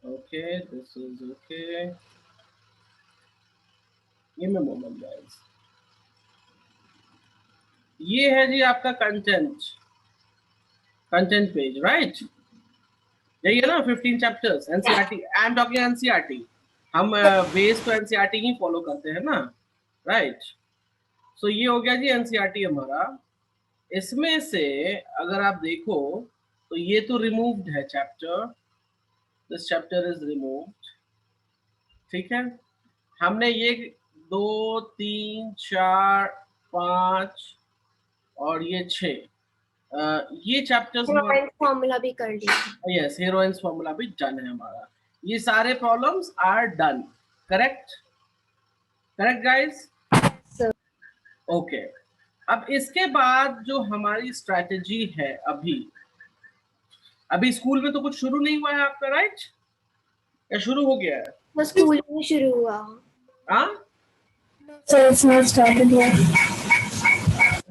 Okay, this is okay. Give me a moment, guys. ये है जी आपका कंटेंट पेज, राइट? यही है ना 15 chapters NCERT. I am talking NCERT. हम बेस तो एनसीईआरटी ही फॉलो करते हैं ना, राइट? सो ये हो गया जी एनसीईआरटी हमारा। इसमें से अगर आप देखो तो ये तो रिमूव्ड है chapter, this chapter is removed, ठीक है। हमने ये 2 3 4 5 और ये 6 ये चैप्टर्स हेरोइंस फॉर्मूला भी कर लिया। यस, हेरोइंस फॉर्मूला भी डन है हमारा। ये सारे problems are done, correct? Correct guys? Okay. अब इसके बाद जो हमारी स्ट्रैटेजी है, अभी स्कूल में तो कुछ शुरू नहीं हुआ है आपका, राइट? या शुरू हो गया है? वो स्कूल में शुरू हुआ। हाँ, So it's not started yet.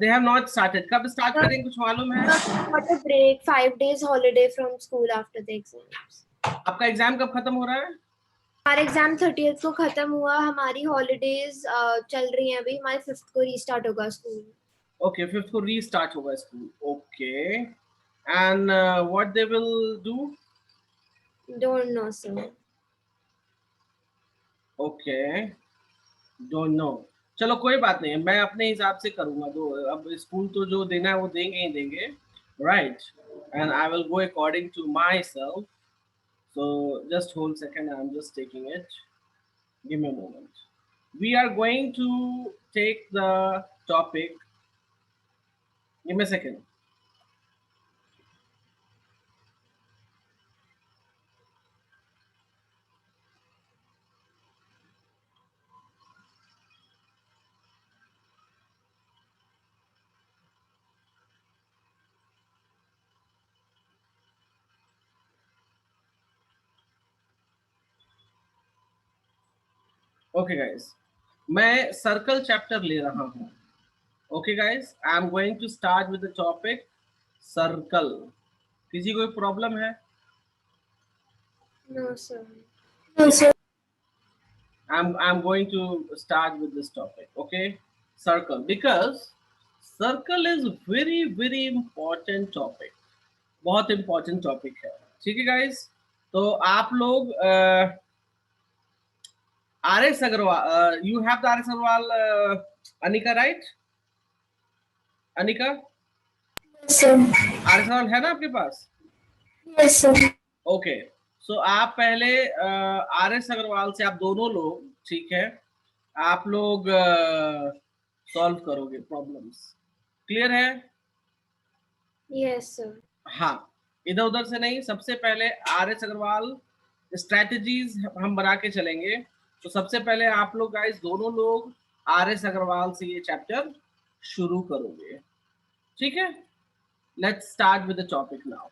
They have not started. कब स्टार्ट करेंगे कुछ मालूम है? Got a break, 5 days holiday from school after the exams. आपका एग्जाम कब खत्म हो रहा है? हमारा एग्जाम 30th को खत्म हुआ, हमारी हॉलीडेज चल रही हैं अभी, हमारे 5th को रीस्टार्ट होगा स्कूल। ओके, 5th को रीस्टार्ट होगा school, okay. And what they will do? Don't know sir. Okay, don't know. चलो कोई बात नहीं, मैं अपने हिसाब से करूंगा। दो अब स्कूल तो जो देना है वो देंगे ही देंगे, right? And I will go according to myself. So just hold second, I am just taking it, give me a moment. We are going to take the topic, give me a second. Okay guys, मैं circle chapter ले रहा हूँ। Okay guys, I am going to start with the topic circle. किसी को problem है? No sir. No, sir. I'm going to start with this topic, okay? Circle, because circle is very important topic, बहुत important topic है, ठीक है guys? तो आप लोग R S Agarwal, you have the R S Agarwal, Anika, right? Anika, Yes, sir. R S Agarwal है ना आपके पास? Yes, sir. ओके, सो आप पहले आर एस अग्रवाल से आप दोनों लोग, ठीक है, आप लोग सॉल्व करोगे प्रॉब्लम्स, क्लियर है? Yes sir. हाँ, इधर उधर से नहीं। सबसे पहले आर एस अग्रवाल स्ट्रैटेजीज हम बना के चलेंगे। तो सबसे पहले आप लोग गाइस दोनों लोग आर एस अग्रवाल से ये चैप्टर शुरू करोगे, ठीक है? Let's start with the topic now.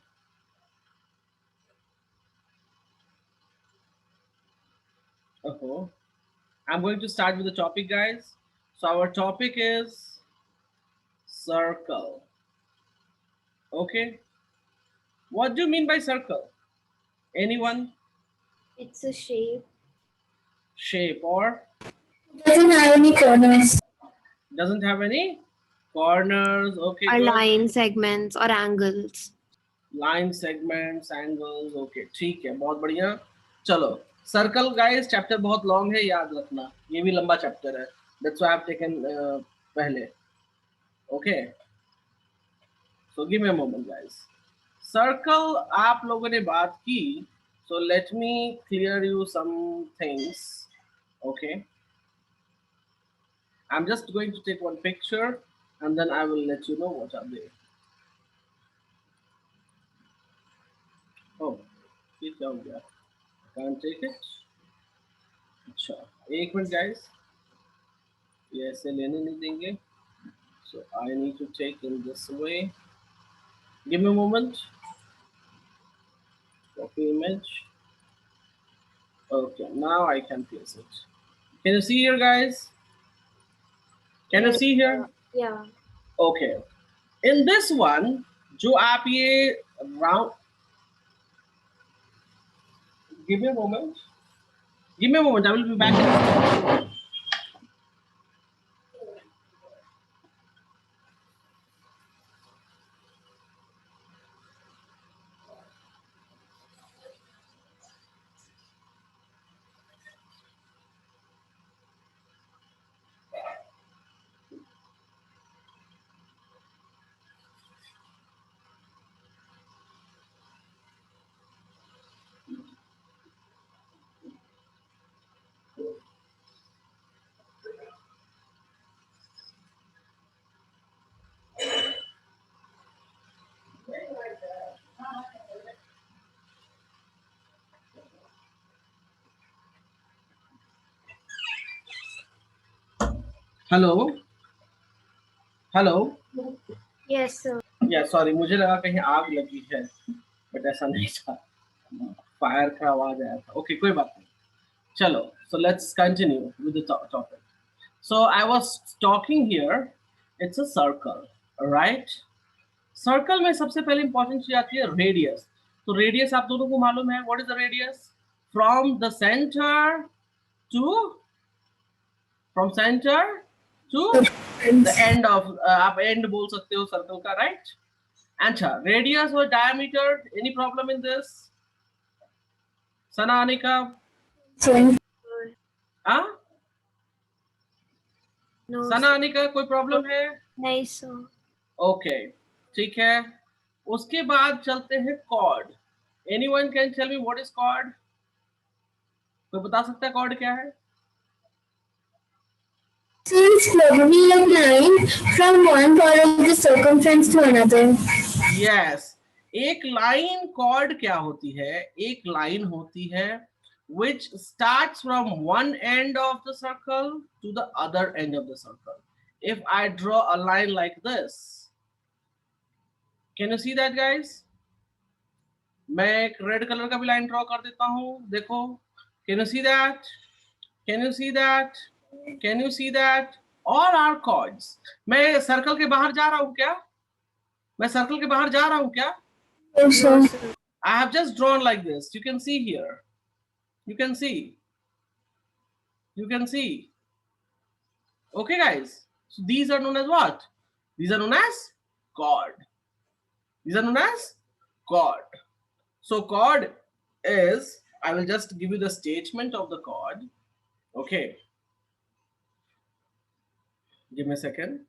I'm going to start with the topic, guys. So our topic is circle. Okay, what do you mean by circle? Anyone? It's a shape. Shape, or Doesn't have any corners. doesn't have any corners. Okay, Or good. line segments or angles. Line segments, angles, okay, ठीक है, बहुत बढ़िया। चलो, circle guys chapter बहुत long है, याद रखना, ये भी लंबा चैप्टर है, that's why I have taken पहले। Okay, so give me a moment guys. Circle आप लोगों ने बात की, so let me clear you some things, okay? I am just going to take one picture and then I will let you know what are they. ओह, ये क्या हो गया? Can take it. अच्छा, एक मिनट गाइस, ये ऐसे लेने नहीं देंगे, so I need to take in this way. Give me a moment. Copy image. Okay, now I can place it. Can you see here, guys? Can you see here? Yeah. Okay. In this one, जो आप ये round, Give me a moment. Give me a moment. I will be back in a second. Hello. Hello. Yes, sir. Yeah, sorry, मुझे लगा कहीं आग लगी है, but ऐसा नहीं था. फायर का आवाज आया था. ओके, कोई बात नहीं. चलो, so let's continue with the topic. So I was talking here. It's a circle, right? Circle में सबसे पहले इंपॉर्टेंट चीज आती है रेडियस. तो रेडियस आप दोनों को मालूम है. What is the radius? From the centre to the end of, आप एंड बोल सकते हो सर्कल का, राइट? अच्छा, रेडियस और diameter, any problem in this? Sana, Anika? हाँ, सना, अनिका, कोई प्रॉब्लम है? नहीं सर. ओके, ठीक है. उसके बाद चलते हैं chord. Anyone can tell me what is chord? कोई बता सकता है कॉर्ड क्या है? It's probably a line from one part of the circumference to another. Yes. एक लाइन कॉर्ड क्या होती है? एक लाइन होती है which starts from one end of the circle to the other end of the circle. If I draw a line like this, can you see that, guys? मैं एक red colour का भी लाइन ड्रॉ कर देता हूं. देखो, can you see that? Can you see that? Can you see that? All are chords. मैं circle के बाहर जा रहा हूं क्या? मैं सर्कल के बाहर जा रहा हूं क्या? Yes, sir. I have just drawn like this. You can see here. You can see. You can see. Okay, guys. So these are known as what? These are known as chord. These are known as chord. So chord is, I will just give you the statement of the chord. Okay. Give me a second.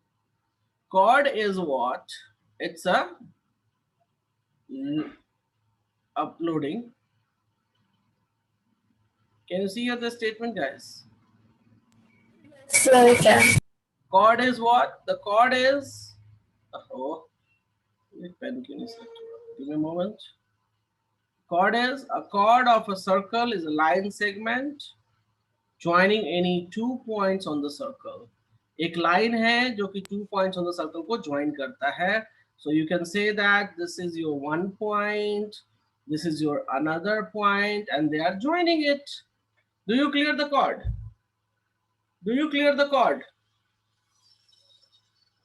Chord is what? It's a uploading. Can you see here the statement, guys? Sure, we can. Chord is what? The chord is, oh, pen, give me a moment. Chord is, a chord of a circle is a line segment joining any 2 points on the circle. एक line है जो कि 2 points on the circle को join करता है. So you can say that this is your one point, this is your another point, and they are joining it. Do you clear the chord? Do you clear the chord?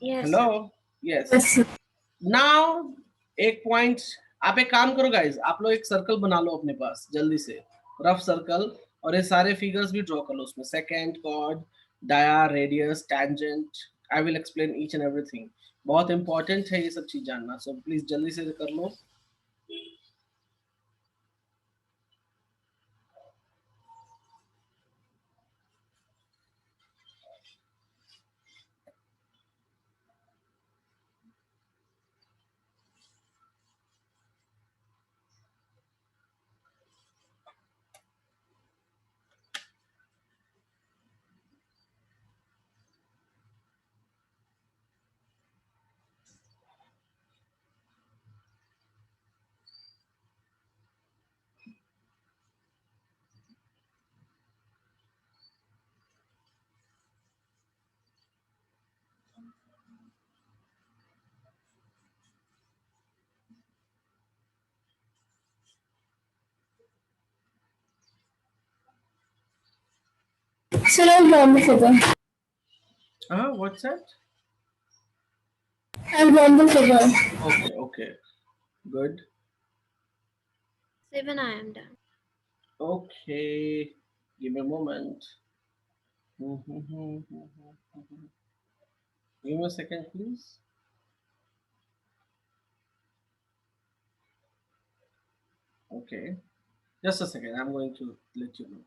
Yes. Hello? Yes. Yes, sir. Now, एक point, आप एक काम करो guys, आप लोग एक circle बना लो अपने पास जल्दी से, रफ सर्कल, और ये सारे फिगर्स भी ड्रॉ कर लो उसमें. Secant, chord, dia, radius, tangent. I will explain each and everything. बहुत इंपॉर्टेंट है ये सब चीज जानना. सो प्लीज जल्दी से कर लो. Sir, I'll draw the figure. What's that? I'll draw the figure. Okay, okay, good. Even I am done. Okay, give me a moment. Give me a second, please. Okay, just a second. I'm going to let you know.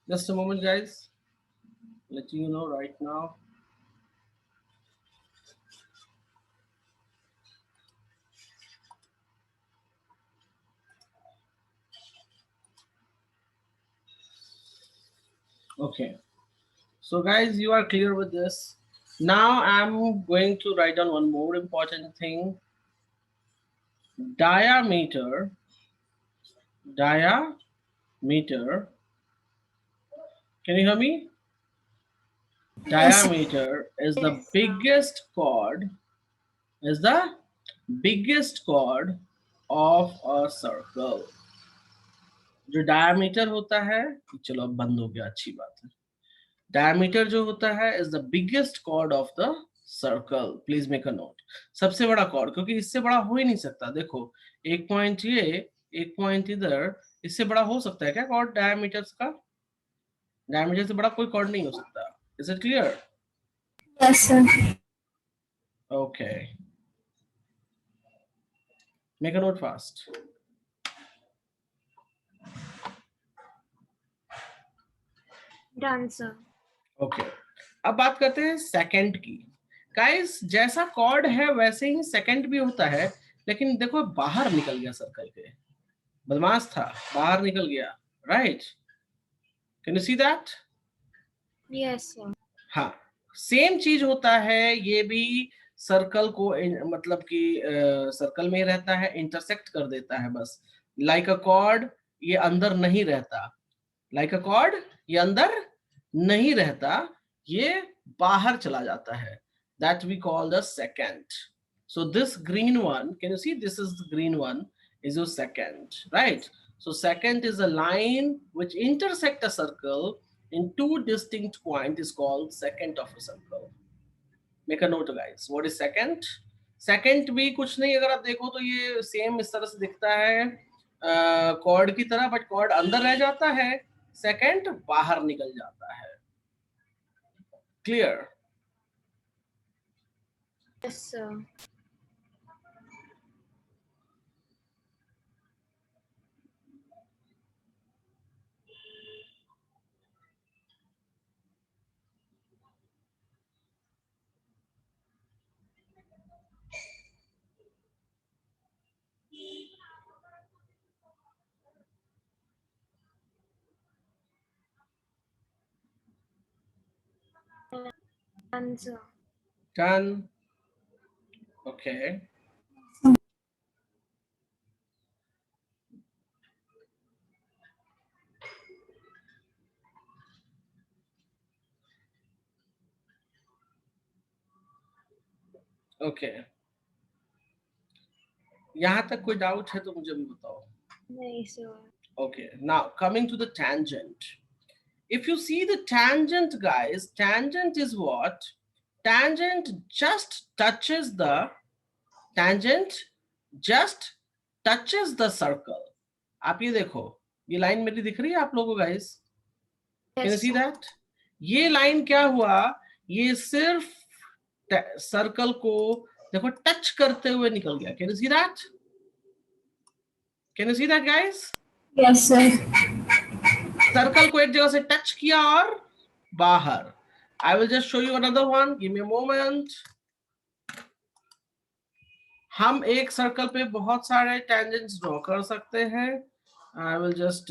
Just a moment, guys. Letting you know right now. Okay. So, guys, you are clear with this. Now, I'm going to write down one more important thing. Diameter. Diameter. Can you hear me? Yes. Diameter is the biggest chord. Is the biggest chord of a circle. जो diameter होता है, चलो अब बंद हो गया, अच्छी बात है. डायमीटर जो होता है is the biggest chord of the circle. Please make a note. सबसे बड़ा कॉर्ड, क्योंकि इससे बड़ा हो ही नहीं सकता. देखो, एक पॉइंट ये, एक पॉइंट इधर, इससे बड़ा हो सकता है क्या कॉर्ड डायमीटर का? डायमीटर से बड़ा कोई कॉर्ड नहीं हो सकता. Is it clear? Yes, sir. Okay, make a note fast. Done, sir. Okay, अब बात करते हैं सेकंड की. गाइस, जैसा कॉर्ड है वैसे ही सेकंड भी होता है, लेकिन देखो बाहर निकल गया सर्कल के. बदमाश था, बाहर निकल गया. Right? Can you see that? Yes, sir. हाँ, सेम चीज होता है ये भी. सर्कल को मतलब कि सर्कल में ही रहता है, इंटरसेक्ट कर देता है बस. लाइक अ कॉर्ड ये अंदर नहीं रहता. लाइक अ कॉर्ड ये अंदर नहीं रहता, ये बाहर चला जाता है. That we call the secant. So this green one, can you see this is the green one, is your second, right? So second is a line which intersect a circle in two distinct points is called secant of a circle. Make a note, guys. What is secant? Secant भी कुछ नहीं, अगर आप देखो तो ये same इस तरह से दिखता है कॉर्ड की तरह, बट कॉर्ड अंदर रह जाता है, सेकंड बाहर निकल जाता है. Clear? Yes, sir. Done, sir. Done. Okay. Okay. यहाँ तक कोई डाउट है तो मुझे भी बताओ. नहीं, sir. Okay, now coming to the tangent. If you see the tangent, guys, tangent is what? Tangent just touches the circle. आप ये देखो, ये लाइन मेरी दिख रही है आप लोगों को, guys? Can you Yes, see sir. that? ये लाइन क्या हुआ? ये सिर्फ सर्कल को देखो टच करते हुए निकल गया. Can you see that? Can you see that, guys? Yes, sir. Circle को एक जगह से टच किया और बाहर. I will just show you another one. Give me a moment. हम एक सर्कल पे बहुत सारे टेंजेंट्स ड्रॉ कर सकते हैं। आई विल जस्ट,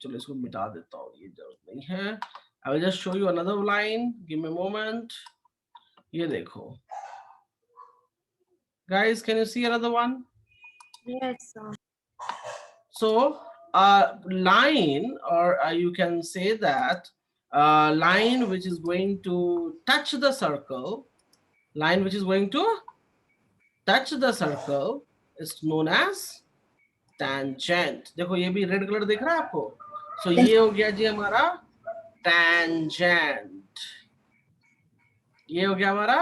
चलो इसको मिटा देता हूँ, ये जरूरत नहीं है। आई will just show you another line, give me moment. ये देखो guys, can you see another one? Yes, sir. So line, or you can say that line which is going to touch the circle, line which is going to touch the circle is known as tangent. देखो ये भी red colour दिख रहा है आपको। सो ये हो गया जी हमारा tangent, ये हो गया हमारा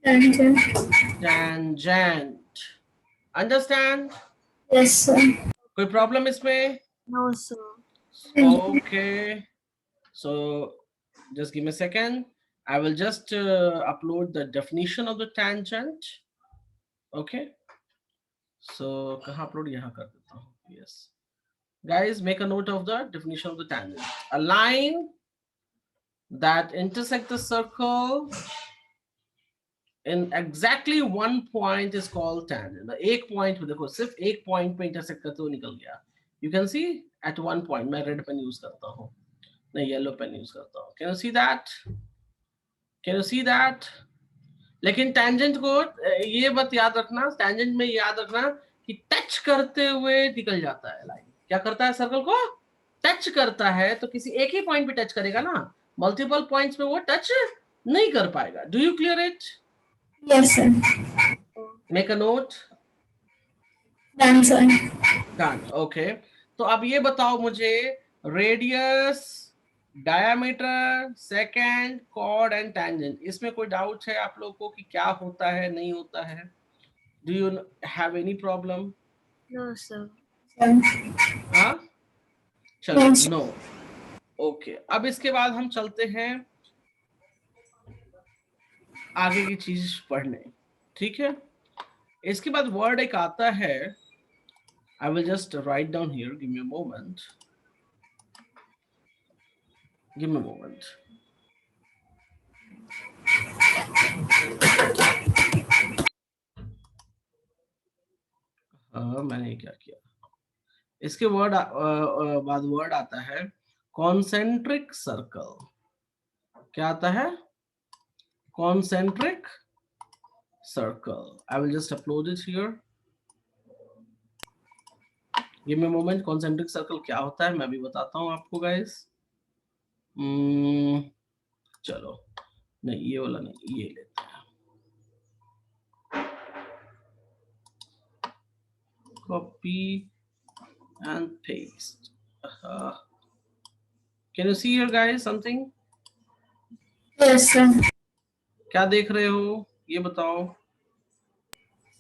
tangent। अंडरस्टैंड? Yes, sir. कोई प्रॉब्लम इसमें? No, sir. Okay, so just give me a second. I will just upload the definition of the tangent. Okay, so कहाँ upload? यहाँ कर देता हूँ। Yes, guys, make a note of the definition of the tangent. A line that intersects the circle in exactly one point is called tangent. एक point पे देखो, सिर्फ एक point पे intersect करते हुए निकल गया। You can see at one point, मैं red pen use करता हूँ, नहीं yellow pen use करता हूँ। Can you see that? Can you see that? लेकिन tangent को ये बात याद रखना, tangent में याद रखना कि टच करते हुए निकल जाता है लाइन। क्या करता है? सर्कल को टच करता है, तो किसी एक ही पॉइंट पे टच करेगा ना, मल्टीपल पॉइंट्स पे वो टच नहीं कर पाएगा। Do you clear it? Yes, sir. Make a note. Done, sir. Done. Okay, तो अब ये बताओ मुझे, radius, diameter, secant, chord and tangent, इसमें कोई डाउट है आप लोगों को कि क्या होता है, नहीं होता है? Do you have any problem? No, sir. हाँ, चलो, Yes. नो। ओके, अब इसके बाद हम चलते हैं आगे की चीज पढ़ने। ठीक है, इसके बाद वर्ड एक आता है, आई will just write down here, give me a moment, give me a moment. मैंने क्या किया, इसके वर्ड बाद वर्ड आता है कॉन्सेंट्रिक सर्कल। क्या आता है? Concentric circle. I will just upload it here, give me a moment. Concentric circle क्या होता है मैं भी बताता हूँ आपको गाइस। चलो, नहीं ये वाला नहीं, ये लेते हैं, copy and paste. Can you see here guys something? Yes, sir. क्या देख रहे हो ये बताओ।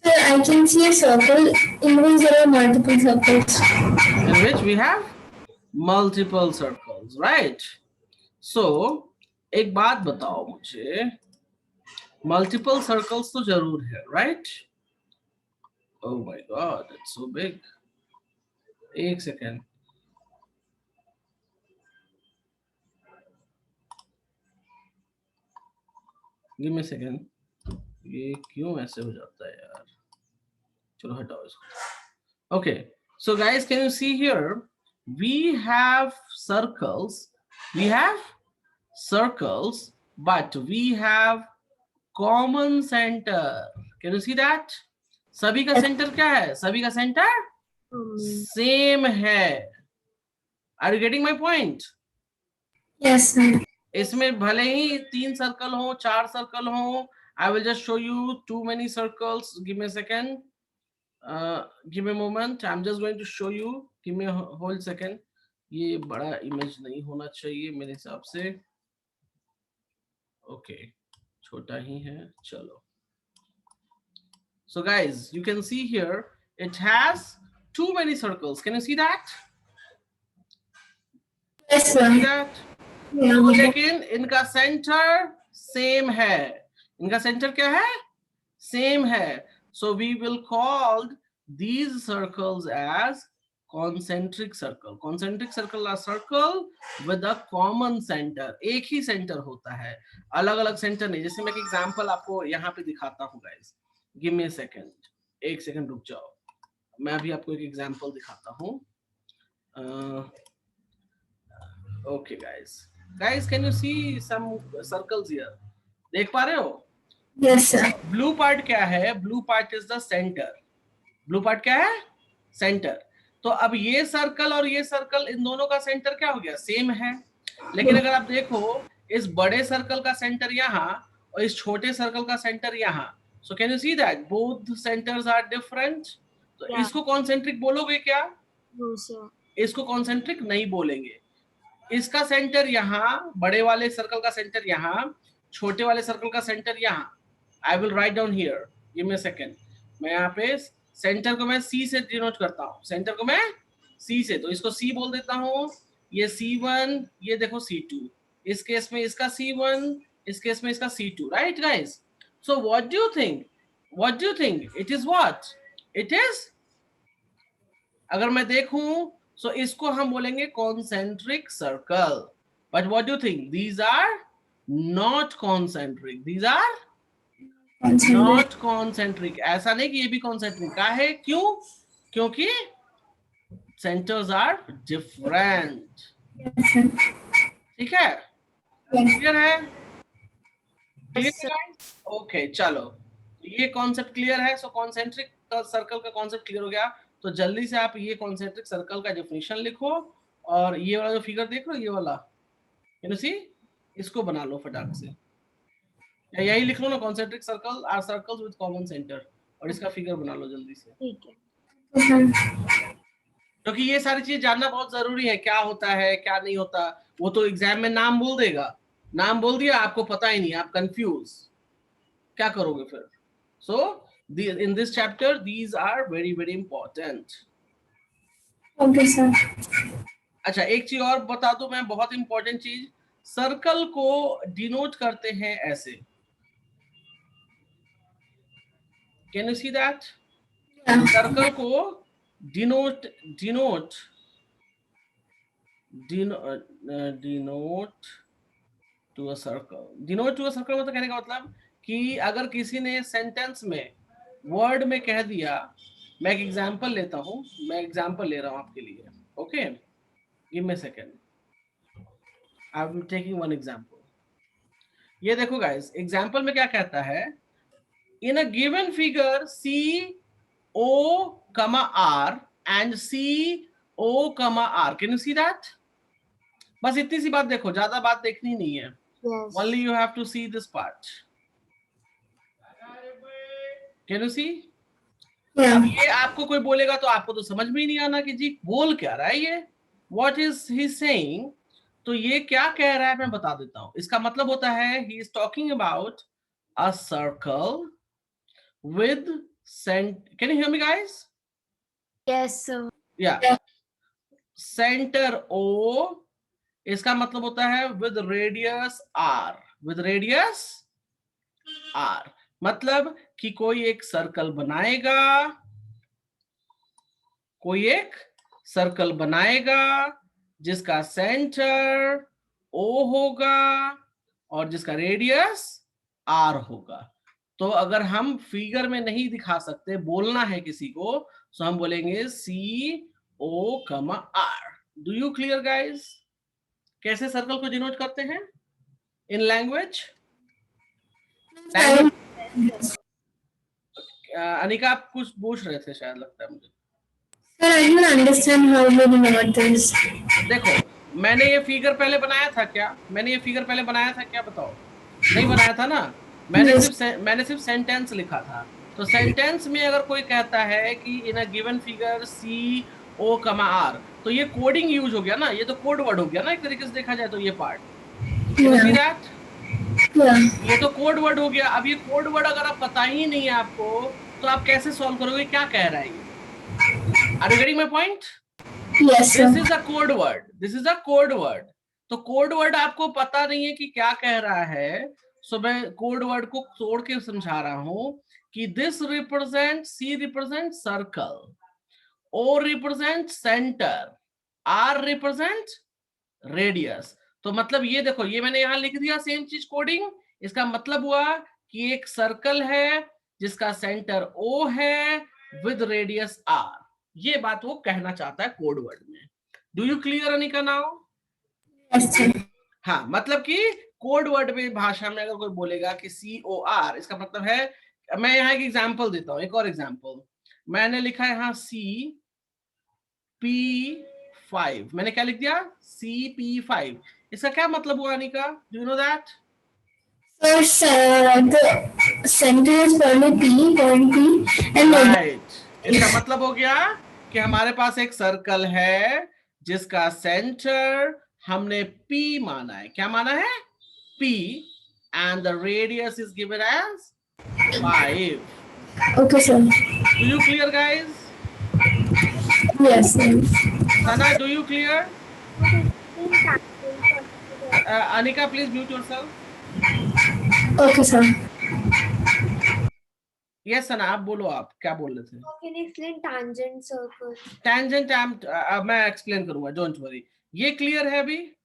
Sir, I can see a circle in which there are multiple circles. In which we have multiple circles, right? So एक बात बताओ मुझे, multiple circles तो जरूर है, right? Oh my god, it's so big. एक सेकेंड, गिव मी सेकेंड, ये क्यों ऐसे हो जाता है यार? चलो हटाओ इसको। Okay, so guys, can you see here? We have circles, but we have common center. Can you see that? सभी का सेंटर क्या है? सभी का सेंटर सेम है। Are you getting my point? Yes, sir. इसमें भले ही 3 सर्कल हो, 4 सर्कल हो, I will just show you too many circles. Give me a second. Give me a moment. I'm just going to show you. Give me a whole second. ये बड़ा image नहीं होना चाहिए मेरे हिसाब से। ओके, छोटा ही है, चलो। So guys, you can see here it has too many circles. Can you see that? Yes, See sir. that? Yeah. लेकिन इनका सेंटर सेम है। इनका सेंटर क्या है? सेम है। So we will call these circles as concentric circle. Concentric circle are circle with a common center. एक ही centre होता है, अलग अलग सेंटर नहीं। जैसे मैं एक एग्जांपल आपको यहाँ पे दिखाता हूँ guys. Give me a second. एक सेकंड रुक जाओ, मैं अभी आपको एक एग्जांपल दिखाता हूँ। Okay guys can you see some circles here? देख पा रहे हो? Yes, sir. ब्लू पार्ट क्या है? Blue part is the centre. Blue part क्या है? सेंटर। तो अब ये सर्कल और ये सर्कल, इन दोनों का सेंटर क्या हो गया? सेम है। लेकिन अगर आप देखो, इस बड़े सर्कल का सेंटर यहाँ और इस छोटे सर्कल का सेंटर यहाँ, so can you see that both centres are different? तो Yeah. इसको कॉन्सेंट्रिक बोलोगे क्या? No, sir. इसको कॉन्सेंट्रिक नहीं बोलेंगे। इसका सेंटर यहाँ, बड़े वाले सर्कल का सेंटर यहाँ, छोटे वाले सर्कल का सेंटर यहाँ। I will write down here, give me a second. मैं यहाँ पे सेंटर को मैं सी से डिनोट करता हूँ, सेंटर को मैं सी से, तो इसको सी बोल देता हूँ। ये C1, ये देखो C2। इस केस में इसका C1, इस केस में इसका C2, right guys? So what do you think? What do you think? It is what? It is, अगर मैं देखूं सो इसको हम बोलेंगे concentric circle. But what do you think? These are not concentric, these are not concentric. ऐसा नहीं कि ये भी कॉन्सेंट्रिक का है। क्यों? क्योंकि सेंटर्स आर डिफरेंट। ठीक है? क्लियर है? क्लियर है? ओके चलो, ये कॉन्सेप्ट क्लियर है। सो कॉन्सेंट्रिक सर्कल का कॉन्सेप्ट क्लियर हो गया। तो जल्दी से आप ये कॉन्सेंट्रिक सर्कल का डेफिनेशन लिखो, और ये वाला जो फिगर देख रहे हो, ये वाला, यू नो सी, इसको बना लो फटाक से, या यही लिख लो ना, concentric circle are circles with common centre, और इसका फिगर बना लो जल्दी से, ठीक है। क्योंकि ये सारी चीज जानना बहुत जरूरी है। क्या होता है, क्या नहीं होता, वो तो एग्जाम में नाम बोल देगा, नाम बोल दिया, आपको पता ही नहीं, आप कंफ्यूज, क्या करोगे फिर? सो in this chapter these are very very important. Okay, sir. अच्छा, एक चीज और बता दूं मैं, बहुत इंपॉर्टेंट चीज, सर्कल को डिनोट करते हैं ऐसे। Can you see that? Yeah. Circle को denote denote denote to a circle. Denote to a circle मतलब कहने का मतलब कि अगर किसी ने सेंटेंस में, वर्ड में कह दिया, मैं एक एग्जांपल लेता हूं, मैं एग्जांपल ले रहा हूं आपके लिए। Okay, give me a second, I am taking one example. ये देखो गाइस, एग्जांपल में क्या कहता है? In a given figure CO, R and CO, R, can you see that? बस इतनी सी बात देखो, ज्यादा बात देखनी नहीं है। Yes. Only you have to see this part. Can you see? Yeah. अब ये आपको कोई बोलेगा तो आपको तो समझ में ही नहीं आना कि जी बोल क्या रहा है ये, What is he saying? तो ये क्या कह रहा है मैं बता देता हूं। इसका मतलब होता है he is talking about a circle with can you hear me guys? Yes, sir. Yeah. Center O, इसका मतलब होता है with radius R, with radius R, मतलब कि कोई एक सर्कल बनाएगा, कोई एक सर्कल बनाएगा जिसका सेंटर O होगा और जिसका रेडियस R होगा। तो अगर हम फिगर में नहीं दिखा सकते, बोलना है किसी को, तो हम बोलेंगे CO, R। Do you clear guys? कैसे सर्कल को डिनोट करते हैं इन लैंग्वेज? अनिका आप कुछ पूछ रहे थे शायद, लगता है मुझे। Sir, I don't understand how you know this. देखो, मैंने ये फिगर पहले बनाया था क्या? मैंने ये फिगर पहले बनाया था क्या, बताओ? नहीं बनाया था ना। मैंने सिर्फ सेंटेंस लिखा था। तो सेंटेंस में अगर कोई कहता है कि in a given figure CO, R, तो ये कोडिंग यूज हो गया ना, ये तो कोड वर्ड हो गया ना एक तरीके से देखा जाए तो। ये पार्ट, ये तो कोड वर्ड हो गया। अब ये कोड वर्ड अगर आप पता ही नहीं है आपको, तो आप कैसे सॉल्व करोगे क्या कह रहा है ये? Are you getting my point? Yes, sir. This is a code word, this is a code word. तो कोड वर्ड आपको पता नहीं है कि क्या कह रहा है, सो मैं कोड वर्ड को तोड़ के समझा रहा हूं कि this represent, C represent circle, O represent centre, R represent radius. तो मतलब ये देखो, ये मैंने यहां लिख दिया सेम चीज कोडिंग। इसका मतलब हुआ कि एक सर्कल है जिसका सेंटर O है विद रेडियस R। ये बात वो कहना चाहता है कोड वर्ड में। Do you clear Anika now? Yes, sir. हाँ, मतलब कि कोड वर्ड में भाषा में अगर कोई बोलेगा कि COR, इसका मतलब है, मैं यहाँ एक एग्जांपल देता हूँ, एक और एग्जांपल। मैंने लिखा है यहाँ CP5, मैंने क्या लिख दिया? CP5। इसका क्या मतलब हुआ Anika? Do you know that? First, the center is probably P, point P, and right, इसका मतलब हो गया कि हमारे पास एक सर्कल है जिसका सेंटर हमने P माना है। क्या माना है? P, and the radius is given as 5. okay, sir. Do you clear, guys? Yes, sir. Sana, do you clear? Anika, please mute yourself. Okay, sir. Yes, Sana, आप बोलो, आप क्या बोल रहे थे? Can you explain tangent circle? Tangent मैं explain करूंगा, don't worry. ये क्लियर है अभी?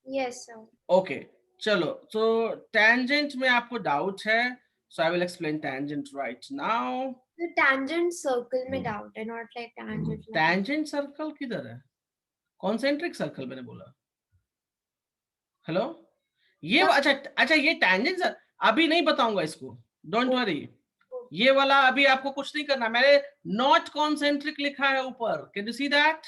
Yes, sir. ओके, चलो। तो टेंजेंट में आपको डाउट है, so I will explain tangent right now. The tangent circle में doubt है, not like tangent line. Tangent circle किधर है? कॉन्सेंट्रिक सर्कल मैंने बोला। हेलो, ये अच्छा अच्छा, ये टेंजेंट अभी नहीं बताऊंगा इसको, डोंट वरी। ये वाला अभी आपको कुछ नहीं करना। मैंने नॉट कॉन्सेंट्रिक लिखा है ऊपर, can you see that?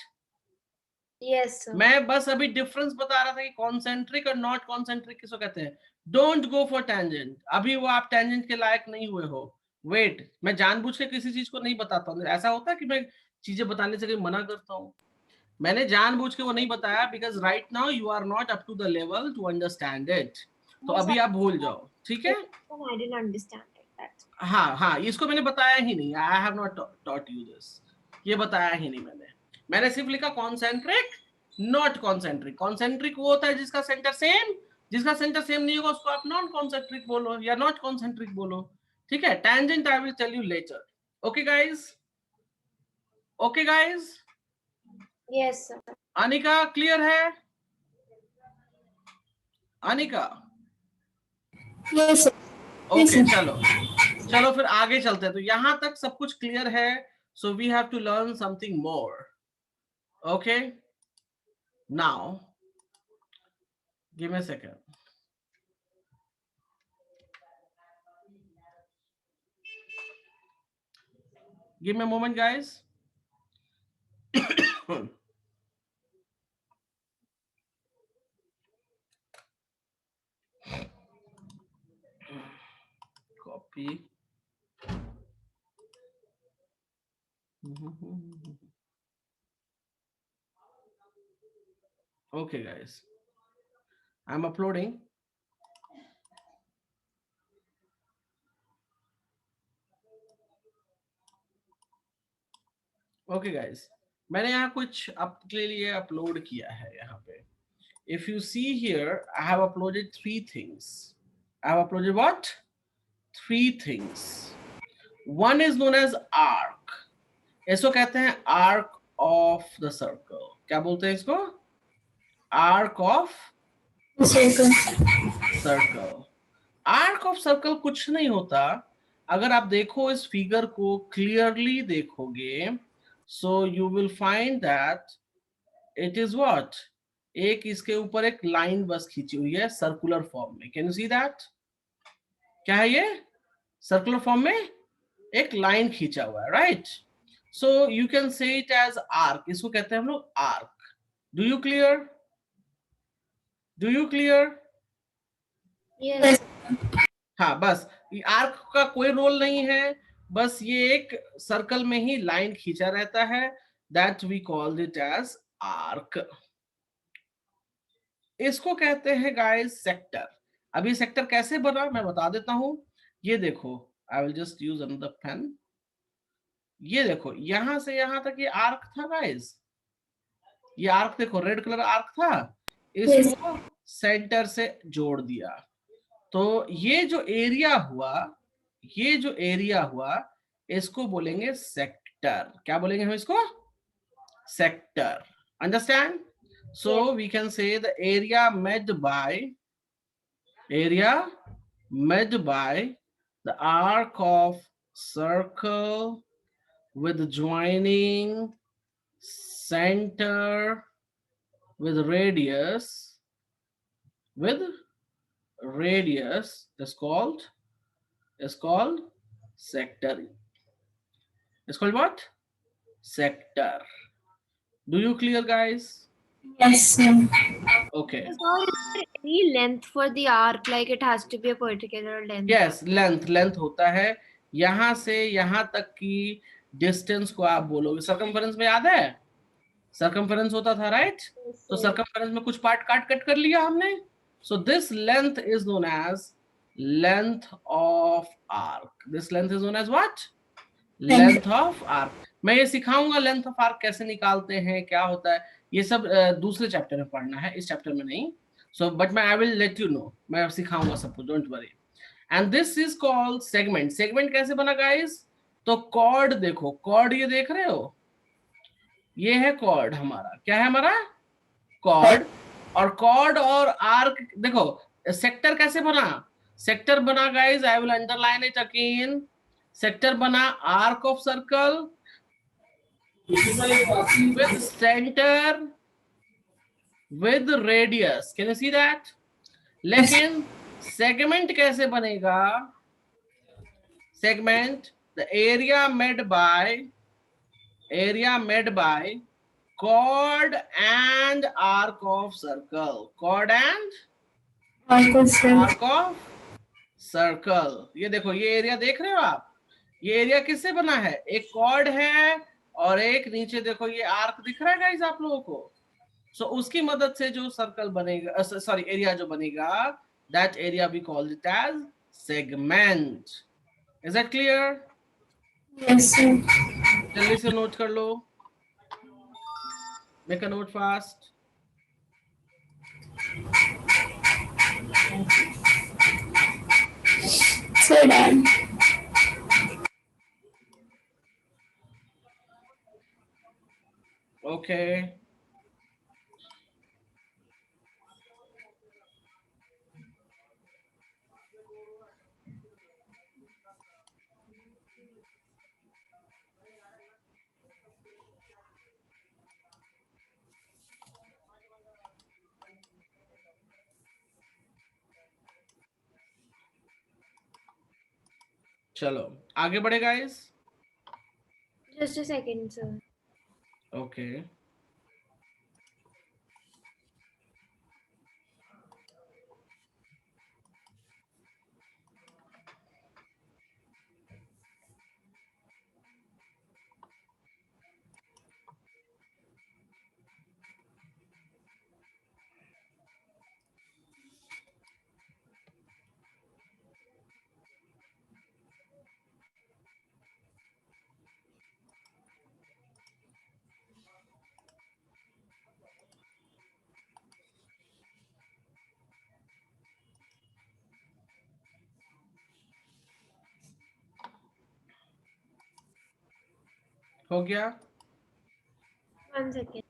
Yes, sir. मैं बस अभी डिफरेंस बता रहा था कि कॉन्सेंट्रिक और नॉट कॉन्सेंट्रिक किसको कहते हैं। डोंट गो फॉर टेंजेंट, अभी वो आप टेंजेंट के लायक नहीं हुए हो। वेट, मैं जानबूझ के किसी चीज को नहीं बताता हूँ। ऐसा होता है कि मैं चीजें बताने से कहीं मना करता हूँ। मैंने जानबूझ के वो नहीं बताया, because right now you are not up to the level to understand it. तो अभी आप भूल जाओ, ठीक है? I didn't understand it. That's हाँ हाँ, इसको मैंने बताया ही नहीं। I have not taught you this, ये बताया ही नहीं मैंने सिर्फ लिखा कॉन्सेंट्रिक नॉट कॉन्सेंट्रिक। कॉन्सेंट्रिक वो होता है जिसका सेंटर सेम, जिसका सेंटर सेम नहीं होगा उसको आप नॉन कॉन्सेंट्रिक बोलो या नॉट कॉन्सेंट्रिक बोलो, ठीक है? Tangent I will tell you later. Okay guys, okay guys. yes, sir. Anika clear है? Anika Yes, sir. ओके, चलो चलो फिर आगे चलते हैं। तो यहां तक सब कुछ क्लियर है, so we have to learn something more. Okay, now give me a second. Give me a moment, guys. Copy. Okay, guys. I'm uploading. Okay, guys. मैंने यहाँ कुछ आपके लिए अपलोड किया है यहाँ पे। If you see here, I have uploaded 3 things. I have uploaded what? 3 things. One is known as arc. इसको कहते हैं arc of the circle. क्या बोलते हैं इसको? Arc of circle. Arc of circle कुछ नहीं होता। अगर आप देखो इस फिगर को क्लियरली देखोगे, so you will find that it is what? एक इसके ऊपर एक लाइन बस खींची हुई है सर्कुलर फॉर्म में। Can you see that? क्या है ये? सर्कुलर फॉर्म में एक लाइन खींचा हुआ है, right? So you can say it as arc. इसको कहते हैं हम लोग arc. Do you clear? Do you clear? Yes. हाँ, बस आर्क का कोई रोल नहीं है, बस ये एक सर्कल में ही लाइन खींचा रहता है। That we called it as arc. इसको कहते हैं गाइस सेक्टर। अभी सेक्टर कैसे बना मैं बता देता हूं। ये देखो, I will just use another pen. ये देखो, यहां से यहां तक ये आर्क था गाइस। ये आर्क देखो, रेड कलर आर्क था, इसको सेंटर से जोड़ दिया। तो ये जो एरिया हुआ, ये जो एरिया हुआ, इसको बोलेंगे सेक्टर। क्या बोलेंगे हम इसको? Sector. Understand? So we can say the area made by the arc of circle with joining center with radius is called sector. It's called what? Sector. Do you clear, guys? Yes, sir. Okay. So is there any length for the arc? Like it has to be a particular length. Yes, length होता है. यहां से यहां तक की distance को आप बोलोगे. सर्कमफेरेंस में याद है? सर्कमफेरेंस होता था, राइट? तो सर्कमफेरेंस में कुछ पार्ट कट कर लिया हमने. So this length is known as length of arc. This length is known as what? Length of arc. मैं ये सिखाऊंगा लेंथ ऑफ आर्क कैसे निकालते हैं, क्या होता है, ये सब दूसरे चैप्टर में पढ़ना है, इस चैप्टर में नहीं. सो बट मैं आई विल लेट यू नो, मैं सिखाऊंगा सबको, don't worry. And this is called segment. Segment कैसे बना गाइस? तो कॉर्ड देखो, कॉर्ड ये देख रहे हो, ये है कॉर्ड हमारा. क्या है हमारा? कॉर्ड. और कॉर्ड और आर्क देखो. सेक्टर कैसे बना? सेक्टर बना guys, I will underline it again. Sector बना arc of circle with center with radius. Can you see that? लेकिन सेगमेंट कैसे बनेगा? Segment the area made by chord and arc of circle. Chord and arc of circle. ये देखो, ये area देख रहे हो आप? ये एरिया किससे बना है? एक कॉर्ड है और एक नीचे देखो ये आर्क दिख रहा है गाइस आप लोगों को. सो उसकी मदद से जो सर्कल बनेगा, सॉरी एरिया जो बनेगा, that area we call it as segment. Is that clear? Yes, sir. जल्दी से नोट कर लो. Make a note fast. So done. Okay. चलो आगे बढ़े गाइस. Just a second, sir. Okay. हो गया? 1 second.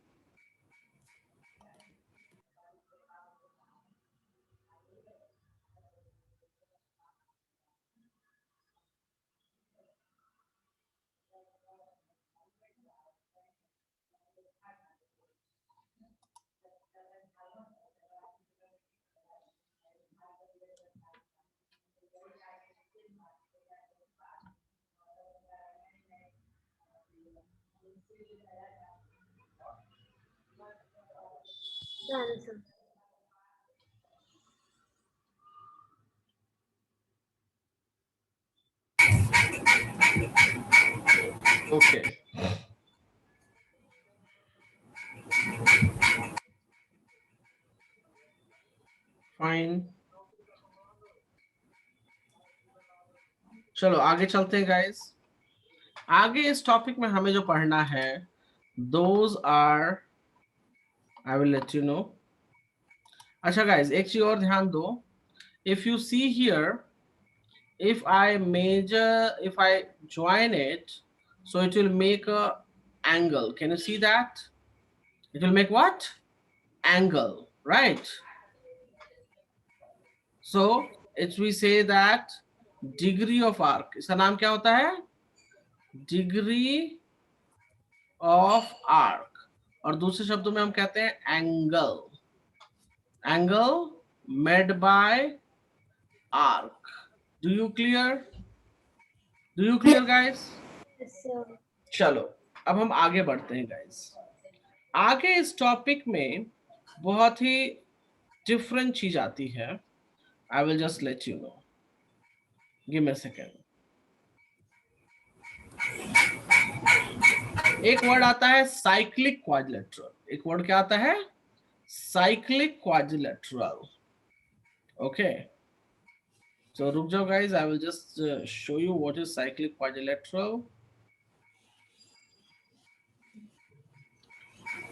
Done, sir. Okay. Fine. चलो आगे चलते हैं गाइस. आगे इस टॉपिक में हमें जो पढ़ना है, those are, I will let you know. अच्छा गाइस, एक चीज और ध्यान दो. If you see here, if I join it, so it will make a angle. Can you see that? It will make what? Angle, right? So we say that degree of arc, इसका नाम क्या होता है? Degree of arc. और दूसरे शब्दों में हम कहते हैं angle, angle made by arc. Do you clear guys? Yes, sir. चलो अब हम आगे बढ़ते हैं गाइस। आगे इस टॉपिक में बहुत ही डिफरेंट चीज आती है। आई will just let you no, give me a second. एक वर्ड आता है साइक्लिक क्वाड्रिलेटरल। एक वर्ड क्या आता है? Cyclic quadrilateral. ओके, so रुक जाओ guys, I will just show you what is cyclic quadrilateral.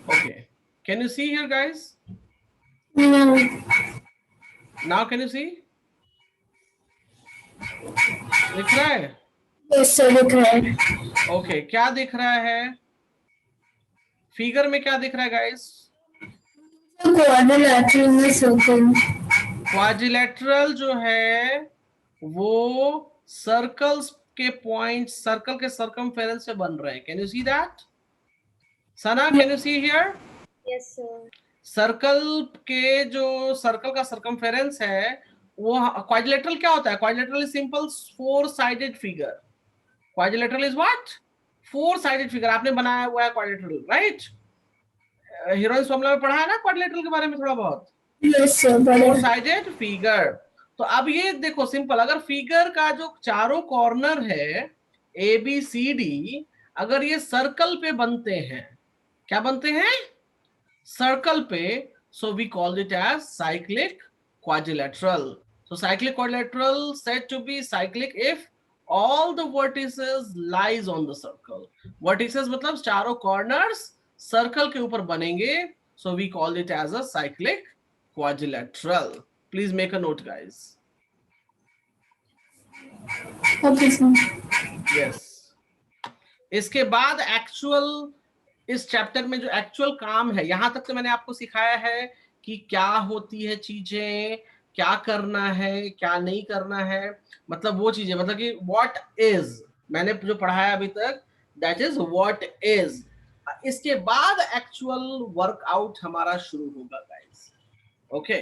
Okay, can you see here guys? No. Now can you see? दिख रहा है? Yes, sir, दिख रहा है. Okay, क्या दिख रहा है? फिगर में क्या दिख रहा है guys? क्वाड्रिलेटरल में सर्कल. क्वाड्रिलेटरल जो है वो सर्कल्स के पॉइंट्स, सर्कल के सर्कमफेरेंस से बन रहे हैं। Can you see that? Sana, can you see here? Yes, sir. Circle के जो सर्कल का सर्कमफेरेंस है वो क्वाड्रिलेटरल क्या होता है? Quadrilateral is simple four sided figure. Quadrilateral is what? Four sided figure. आपने बनाया हुआ है क्वाड्रिलेटरल, राइट? हीरोइंस फॉर्मूला में पढ़ा है ना क्वाड्रिलेटरल के बारे में थोड़ा बहुत? Yes, sir, four sided figure. तो अब ये देखो सिंपल, अगर फिगर का जो चारों कॉर्नर है ए बी सी डी, अगर ये सर्कल पे बनते हैं, क्या बनते हैं? सर्कल पे, so we call it as cyclic quadrilateral. So cyclic quadrilateral said to be cyclic if all the vertices lies on the circle. Vertices मतलब चारों corners सर्कल के ऊपर बनेंगे, so we call it as a cyclic quadrilateral. Please make a note guys. Okay, sir. Yes. इसके बाद actual, इस chapter में जो एक्चुअल काम है, यहां तक तो मैंने आपको सिखाया है कि क्या होती है चीजें, क्या करना है, क्या नहीं करना है, मतलब वो चीजें, मतलब कि व्हाट इज, मैंने जो पढ़ाया अभी तक दैट इज व्हाट इज। इसके बाद एक्चुअल वर्कआउट हमारा शुरू होगा guys. Okay,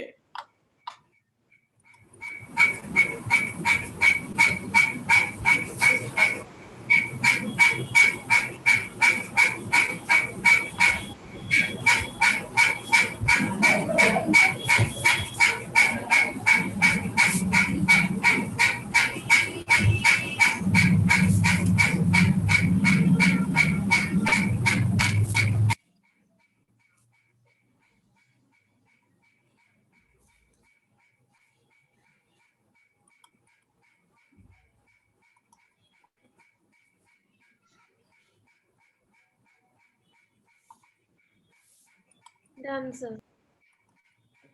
Done, sir.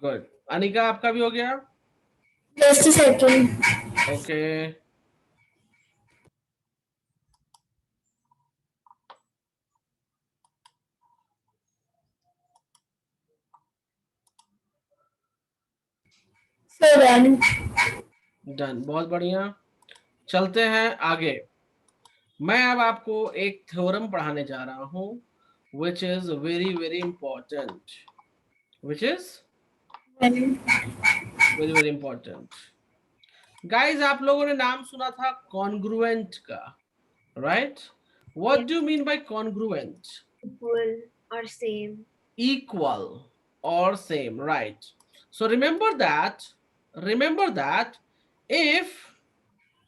Good. Anika आपका भी हो गया? Just a second. Okay, So done. Done, बहुत बढ़िया। चलते हैं आगे। मैं अब आपको एक थ्योरम पढ़ाने जा रहा हूं which is very very important, which is very very important. Guys, आप लोगों ने नाम सुना था congruent का, right? What do you mean by congruent? Equal or same. Equal or same, right? So remember that if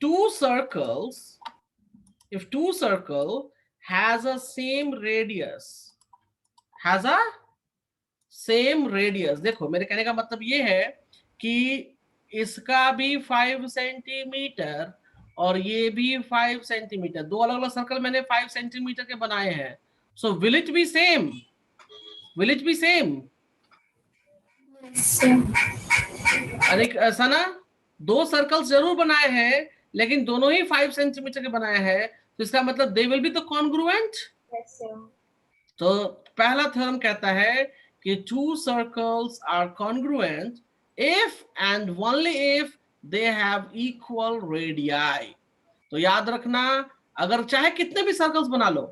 two circles has a same radius, देखो मेरे कहने का मतलब ये है कि इसका भी 5 सेंटीमीटर और ये भी 5 सेंटीमीटर, दो अलग अलग सर्कल मैंने 5 सेंटीमीटर के बनाए हैं। So will it be same? अरे ऐसा ना, दो सर्कल्स जरूर बनाए हैं लेकिन दोनों ही 5 सेंटीमीटर के बनाए हैं, तो इसका मतलब they will be the congruent. Yes, sir. तो पहला थ्योरम कहता है कि two circles are congruent if and only if they have equal radii. तो याद रखना, अगर चाहे कितने भी सर्कल्स बना लो,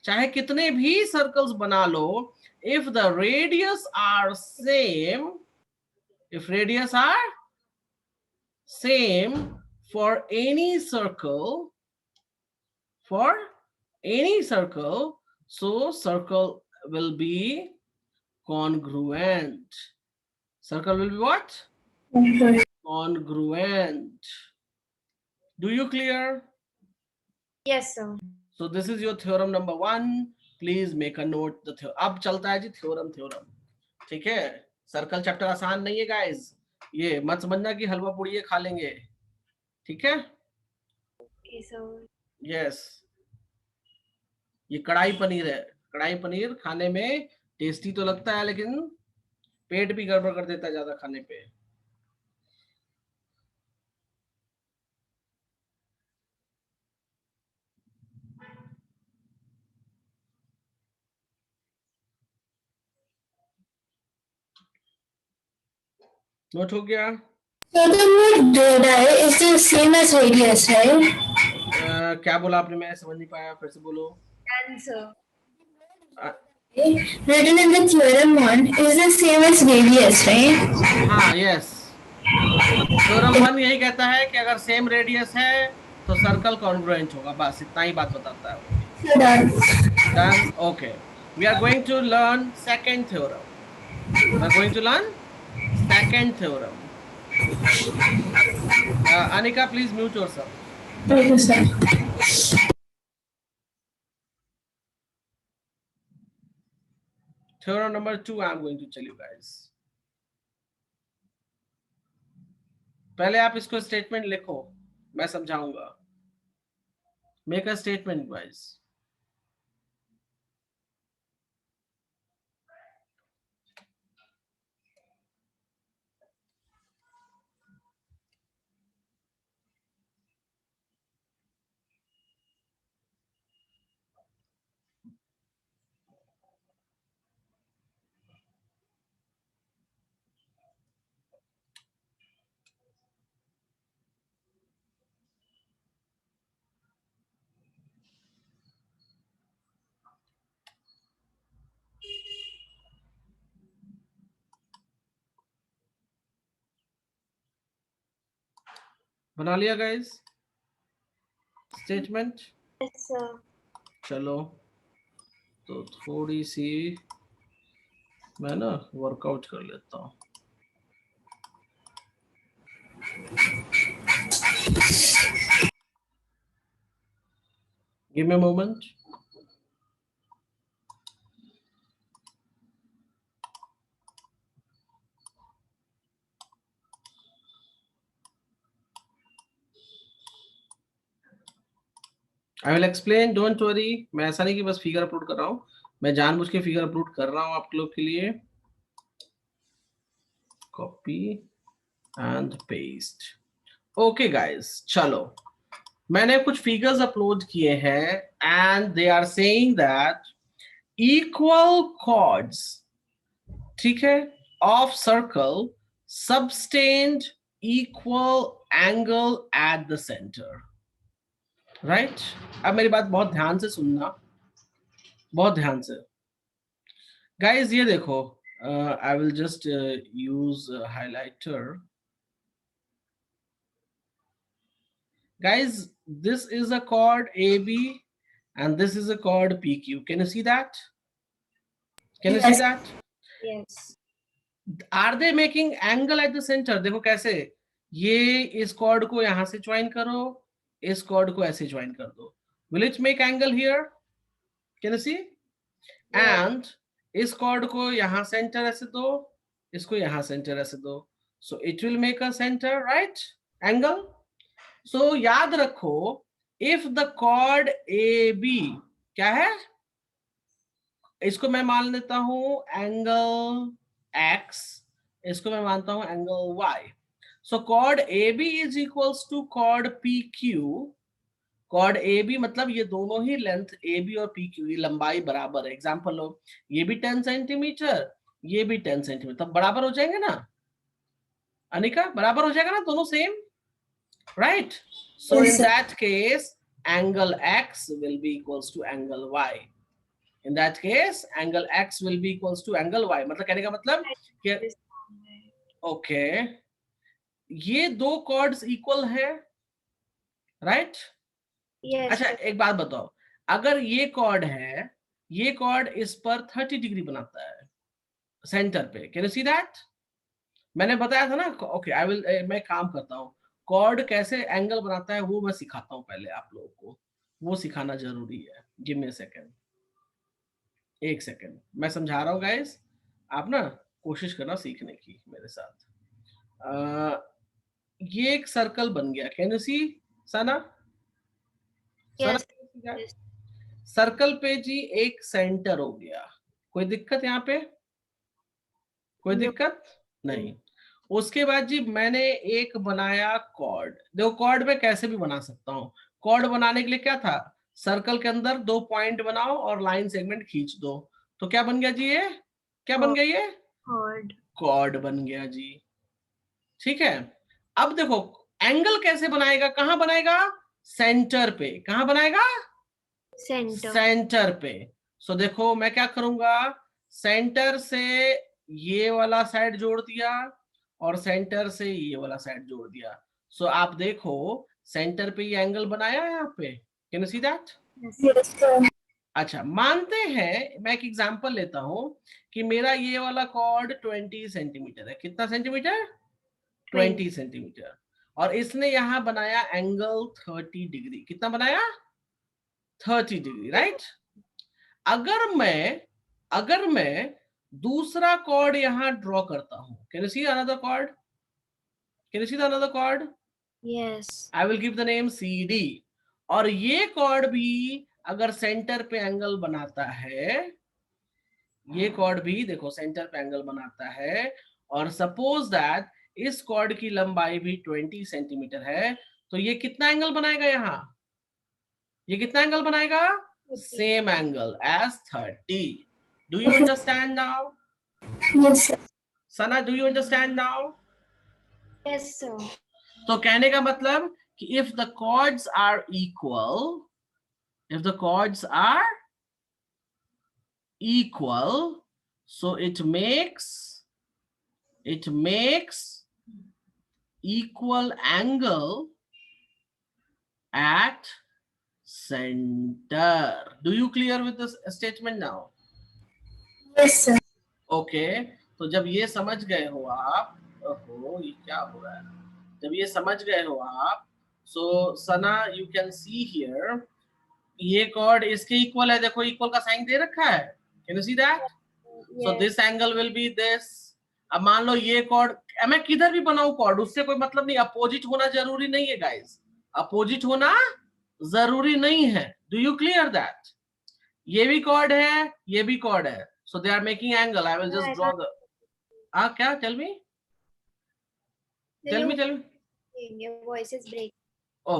चाहे कितने भी सर्कल्स बना लो, if the radius are same, if radius are same for any circle, so circle will be congruent. Circle will be what? Congruent. Do you clear? Yes, sir. So this is your theorem number 1. Please make a note the theorem. अब चलता है जी theorem. ठीक है, circle chapter आसान नहीं है guys, ये मत समझना कि हलवा पूड़ी खा लेंगे, ठीक है? Okay, sir. यस, ये कढ़ाई पनीर है, कढ़ाई पनीर खाने में टेस्टी तो लगता है लेकिन पेट भी गड़बड़ कर देता है ज्यादा खाने पे। नोट हो गया? So the word radii is the same as radius, right? क्या बोला आपने, मैं समझ नहीं पाया, फिर से बोलो। Answer. Written in the theorem 1 is the same as radius, right? हाँ, यस, थ्योरम 1 यही कहता है कि अगर सेम रेडियस है तो सर्कल कॉन्ग्रुएंट होगा, बस इतना ही बात बताता है। So done. Done. Okay. We are going to learn second theorem. We are going to learn second theorem. Anika, please mute yourself. Okay, sir. Theorem number 2 I am going to tell you guys. पहले आप इसको statement लिखो, मैं समझाऊंगा। Make a statement guys. बना लिया guys statement? Yes, sir. चलो तो थोड़ी सी मैं ना वर्कआउट कर लेता हूँ। Give me a moment. I will explain, don't worry. मैं ऐसा नहीं कि बस फिगर अपलोड कर रहा हूँ, मैं जानबूझ के फिगर अपलोड कर रहा हूँ आप लोग के लिए। Copy and paste. Okay guys, चलो मैंने कुछ फिगर्स अपलोड किए हैं and they are saying that equal chords, ठीक है, of circle subtend equal angle at the centre, right? अब मेरी बात बहुत ध्यान से सुनना, बहुत ध्यान से गाइस। ये देखो, I will just use highlighter. Guys, this is a chord AB and this is a chord PQ. Can you see that? Can you see that? Yes. Are they making angle at the center? देखो कैसे, ये इस chord को यहां से join करो, इस chord को ऐसे ज्वाइन कर दो। Will it make angle here? Can you see? And इस chord को यहां सेंटर ऐसे दो, इसको यहां सेंटर ऐसे दो, so it will make a center, right? Angle. So याद रखो, if the chord AB क्या है, इसको मैं मान लेता हूं एंगल X, इसको मैं मानता हूं angle Y. So chord AB is equals to chord PQ. chord AB मतलब ये दोनों ही लेंथ AB और PQ की लंबाई बराबर है। एग्जाम्पल लो, ये भी 10 सेंटीमीटर, ये भी 10 सेंटीमीटर, तब बराबर हो जाएंगे ना? अनिका बराबर हो जाएगा ना, दोनों same, right? So Yes, in sir. That case angle x will be equals to angle y. In that case angle x will be equals to angle y. मतलब कहने का मतलब कि ओके ये दो कॉर्ड्स इक्वल है, राइट? Yes, अच्छा sir. एक बात बताओ, अगर ये कॉर्ड है, ये कॉर्ड इस पर 30 डिग्री बनाता है सेंटर पे, कैन यू सी दैट? मैंने बताया था ना, ओके आई विल, मैं काम करता हूँ, कॉर्ड कैसे एंगल बनाता है वो मैं सिखाता हूँ पहले आप लोगों को, वो सिखाना जरूरी है। गिव मी अ सेकंड, एक सेकंड मैं समझा रहा हूँ गाइस, आप ना कोशिश करना सीखने की मेरे साथ। ये एक सर्कल बन गया, can you see Sana? Yes. Sana Yes. Circle पे जी एक सेंटर हो गया, कोई दिक्कत यहाँ पे? कोई No. दिक्कत नहीं। उसके बाद जी मैंने एक बनाया कॉर्ड, देखो कॉर्ड में कैसे भी बना सकता हूँ। कॉर्ड बनाने के लिए क्या था, सर्कल के अंदर 2 पॉइंट बनाओ और लाइन सेगमेंट खींच दो, तो क्या बन गया जी, ये क्या बन गया, ये Chord. कॉर्ड बन गया जी, ठीक है? अब देखो एंगल कैसे बनाएगा, कहां बनाएगा, सेंटर पे, कहां बनाएगा, Center. सेंटर पे। सो देखो मैं क्या करूंगा, सेंटर से ये वाला साइड जोड़ दिया और सेंटर से ये वाला साइड जोड़ दिया। सो आप देखो सेंटर पे ये एंगल बनाया है यहाँ पे, can you see that? Yes, sir. अच्छा मानते हैं, मैं एक एग्जांपल लेता हूं कि मेरा ये वाला कॉर्ड 20 सेंटीमीटर है, कितना सेंटीमीटर, 20 सेंटीमीटर, और इसने यहां बनाया एंगल 30 डिग्री, कितना बनाया, 30 डिग्री, राइट? अगर मैं दूसरा कॉर्ड यहां ड्रॉ करता हूं, can you see another chord, can you see another chord? Yes. I will give the name CD, और ये कॉर्ड भी अगर सेंटर पे एंगल बनाता है, ये कॉर्ड भी देखो सेंटर पे एंगल बनाता है, और सपोज दैट इस कॉर्ड की लंबाई भी 20 सेंटीमीटर है, तो ये कितना एंगल बनाएगा यहाँ, ये कितना एंगल बनाएगा, same angle as 30। Do you understand now Yes, sir. Sana, do you understand now? Yes, sir. तो कहने का मतलब कि if the chords are equal, if the chords are equal, so it makes equal angle at center. Do you clear with this statement now? Yes, sir. Okay, तो जब ये समझ गए हो आप, ओहो ये क्या हो रहा है, जब ये समझ गए हो आप, so Sana you can see here, ये कॉर्ड इसके इक्वल है, देखो इक्वल का साइन दे रखा है, can you see that? So this angle will be this. अब मान लो ये कॉर्ड, मैं किधर भी बनाऊं कॉर्ड, उससे कोई मतलब नहीं, अपोजिट होना जरूरी नहीं है गाइस, अपोजिट होना जरूरी नहीं है। Do you clear that? ये भी कॉर्ड है, ये भी कॉर्ड है, so they are making angle. I will just draw the, क्या, tell me Your voice is breaking. ओ,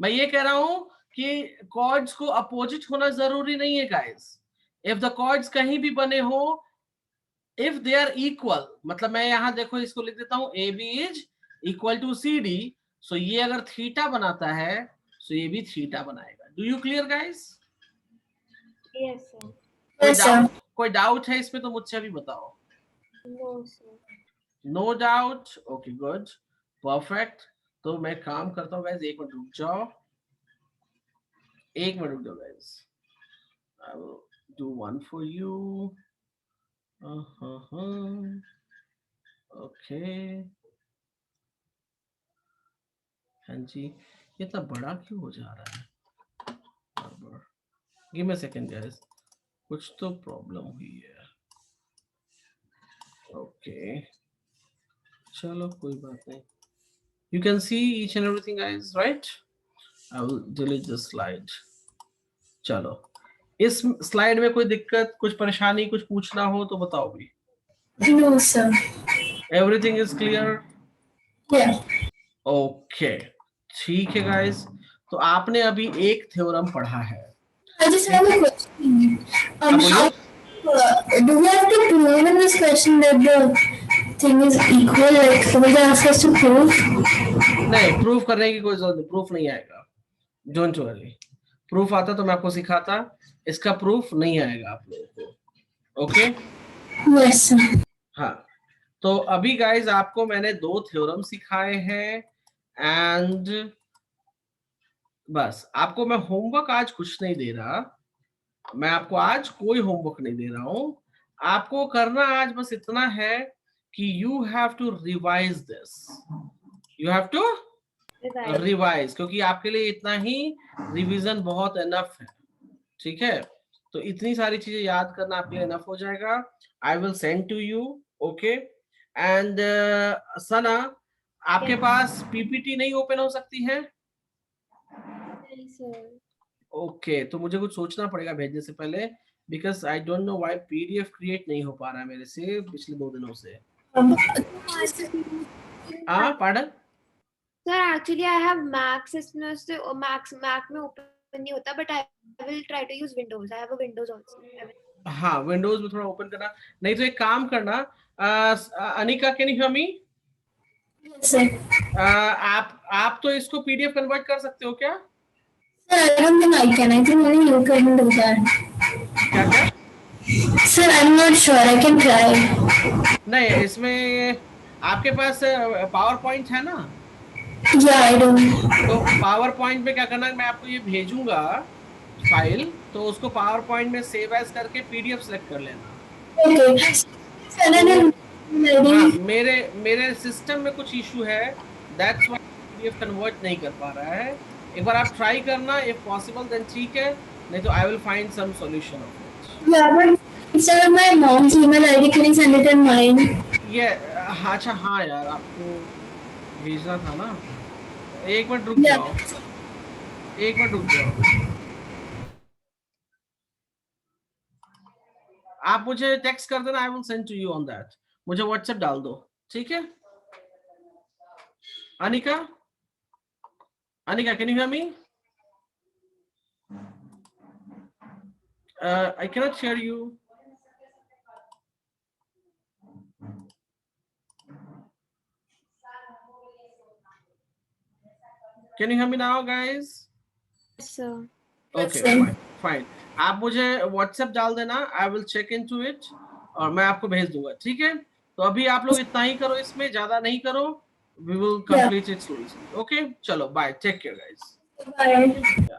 मैं ये कह रहा हूं कि कॉर्ड्स को अपोजिट होना जरूरी नहीं है गाइस। इफ द कॉर्ड्स कहीं भी बने हो, इफ दे आर इक्वल, मतलब मैं यहां देखो इसको लिख देता हूं, AB is equal to CD, so ये अगर थीटा बनाता है, सो ये भी थीटा बनाएगा। Do you clear guys? Yes, sir. Yes, sir. कोई डाउट है इसमें तो मुझसे भी बताओ। No, sir. No doubt, okay good, perfect. तो मैं काम करता हूँ गाइस, एक मिनट रुक जाओ, एक मिनट रुक जाओ guys, I will do one for you. Okay, हाँ जी, ये इतना बड़ा क्यों हो जा रहा है, give me a second guys, कुछ तो प्रॉब्लम हुई है। ओके चलो कोई बात नहीं, you can see each and everything guys, right? I will delete this slide. चलो इस स्लाइड में कोई दिक्कत, कुछ परेशानी, कुछ पूछना हो तो बताओ भी। No, sir. Everything is clear? Yeah. Okay, ठीक है गाइस, तो आपने अभी एक थ्योरम पढ़ा है। I just have a question. बोलिए। Do we have to prove in this question that the thing is equal, like will they ask us to prove? नहीं, प्रूफ करने की कोई जरूरत नहीं, प्रूफ नहीं आएगा, डोंट वरी। प्रूफ आता तो मैं आपको सिखाता, इसका प्रूफ नहीं आएगा आप लोगों को। Okay Yes, sir. हाँ, तो अभी गाइज आपको मैंने 2 थ्योरम सिखाए हैं एंड बस आपको मैं होमवर्क आज कुछ नहीं दे रहा, मैं आपको आज कोई होमवर्क नहीं दे रहा हूं। आपको करना आज बस इतना है कि you have to revise this, you have to revise, क्योंकि आपके लिए इतना ही रिवीजन बहुत एनफ है, ठीक है। तो इतनी सारी चीजें याद करना आपके लिए एनफ हो जाएगा। I will send to you, okay. And Sana, आपके पास पीपीटी नहीं ओपन हो सकती है? ओके, तो मुझे कुछ सोचना पड़ेगा भेजने से पहले, because I don't know why PDF create नहीं हो पा रहा है मेरे से पिछले 2 दिनों से। Pardon sir, actually I have Mac system, से मैक में ओपन नहीं होता, but I will try to use Windows, I have a Windows also. हाँ, विंडोज में थोड़ा ओपन करना, नहीं तो एक काम करना, Anika can you hear me? आप तो इसको पीडीएफ कन्वर्ट कर सकते हो क्या? Sir, I don't think I can. I think only you can do that. क्या? Sir, I'm not sure. I can try. नहीं, इसमें आपके पास पावर पॉइंट है ना? Yeah, I do. तो पावर पॉइंट में क्या करना है, मैं आपको ये भेजूंगा फाइल, तो उसको पावर पॉइंट में सेव एज करके पीडीएफ सेलेक्ट कर लेना। Okay. हाँ, मेरे सिस्टम में कुछ इशू है, दैट्स व्हाई पीडीएफ कन्वर्ट नहीं कर पा रहा है। एक बार आप ट्राई करना, इफ पॉसिबल देन ठीक है, नहीं तो I will find some solution of it. Yeah, but instead of my mom's email ID, can you send it in mine? ये अच्छा, हाँ यार, आपको भेजना था ना। एक मिनट रुक Yeah. जाओ, एक मिनट रुक जाओ, आप मुझे टेक्स्ट कर देना, I will send to you on that. मुझे व्हाट्सएप डाल दो, ठीक है? Anika, can you hear me? I cannot hear you. Can you hear me now, guys? Yes, sir. Okay, fine. आप मुझे व्हाट्सएप डाल देना, I will check into it और मैं आपको भेज दूंगा, ठीक है? तो अभी आप लोग इतना ही करो, इसमें ज्यादा नहीं करो, we will complete it slowly. Okay, चलो, bye, take care guys. Bye.